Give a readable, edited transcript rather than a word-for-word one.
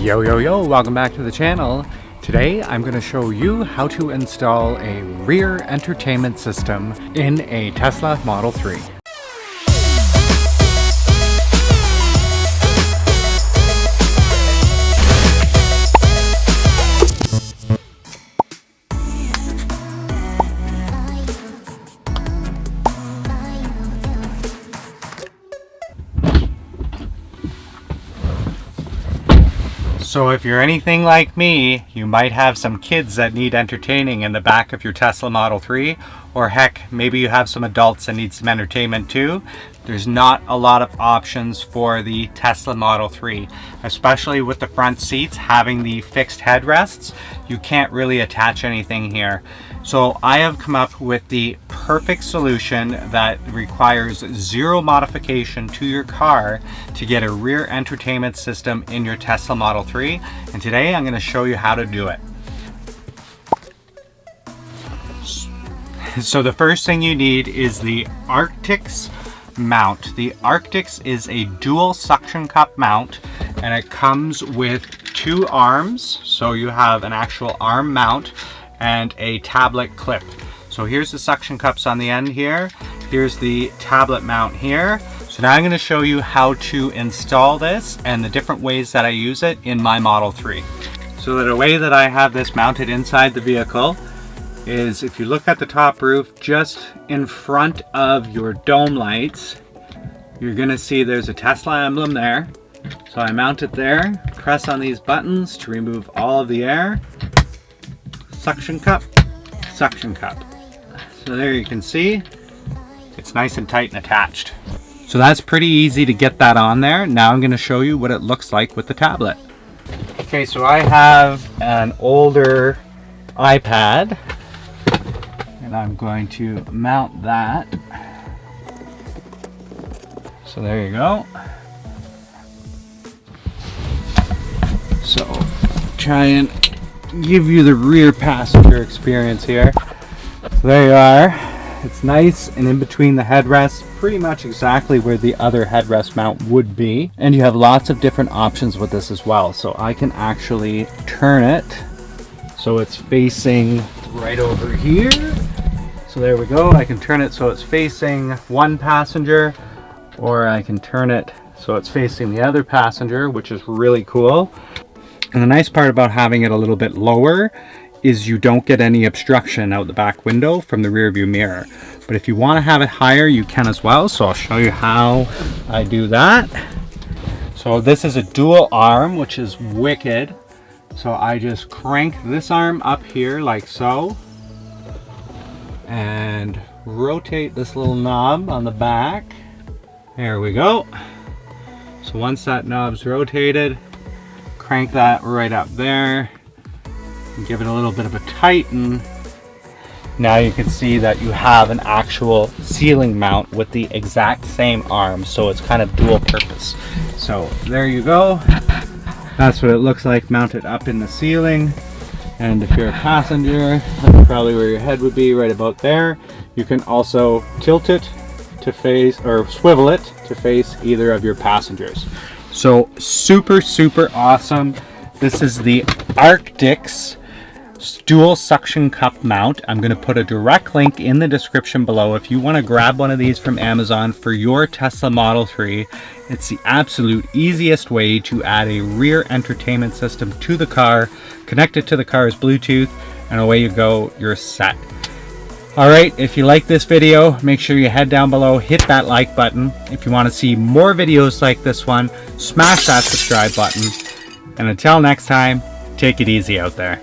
Yo, welcome back to the channel. Today I'm going to show you how to install a rear entertainment system in a Tesla Model 3. So if you're anything like me, you might have some kids that need entertaining in the back of your Tesla Model 3, or heck, maybe you have some adults that need some entertainment too. There's not a lot of options for the Tesla Model 3, especially with the front seats having the fixed headrests. You can't really attach anything here. So I have come up with the perfect solution that requires zero modification to your car to get a rear entertainment system in your Tesla Model 3. And today I'm going to show you how to do it. So the first thing you need is the Arctics mount. The Arctics is a dual suction cup mount, and it comes with two arms. So you have an actual arm mount and a tablet clip. So here's the suction cups on the end here. Here's the tablet mount here. So now I'm going to show you how to install this and the different ways that I use it in my Model 3. So the way that I have this mounted inside the vehicle is, if you look at the top roof, just in front of your dome lights, you're going to see there's a Tesla emblem there. So I mount it there, press on these buttons to remove all of the air. Suction cup, suction cup. So there you can see it's nice and tight and attached. So that's pretty easy to get that on there. Now I'm going to show you what it looks like with the tablet. Okay, so I have an older iPad and I'm going to mount that. So there you go. So try and give you the rear passenger experience here. So there you are. It's nice and in between the headrests, pretty much exactly where the other headrest mount would be. And you have lots of different options with this as well. So I can actually turn it so it's facing right over here. So there we go. I can turn it so it's facing one passenger, or I can turn it so it's facing the other passenger, which is really cool. And the nice part about having it a little bit lower is you don't get any obstruction out the back window from the rear view mirror. But if you want to have it higher, you can as well. So I'll show you how I do that. So this is a dual arm, which is wicked. So I just crank this arm up here like so, and rotate this little knob on the back. There we go. So once that knob's rotated, crank that right up there and give it a little bit of a tighten. Now you can see that you have an actual ceiling mount with the exact same arm, so it's kind of dual purpose. So there you go. That's what it looks like mounted up in the ceiling. And if you're a passenger, that's probably where your head would be, right about there. You can also tilt it to face, or swivel it to face either of your passengers. So super awesome. This is the Arctics dual suction cup mount. I'm going to put a direct link in the description below if you want to grab one of these from Amazon for your Tesla Model 3. It's the absolute easiest way to add a rear entertainment system to the car, connect it to the car's Bluetooth, and away you go, you're set. Alright, if you like this video, make sure you head down below, hit that like button. If you want to see more videos like this one, smash that subscribe button. And until next time, take it easy out there.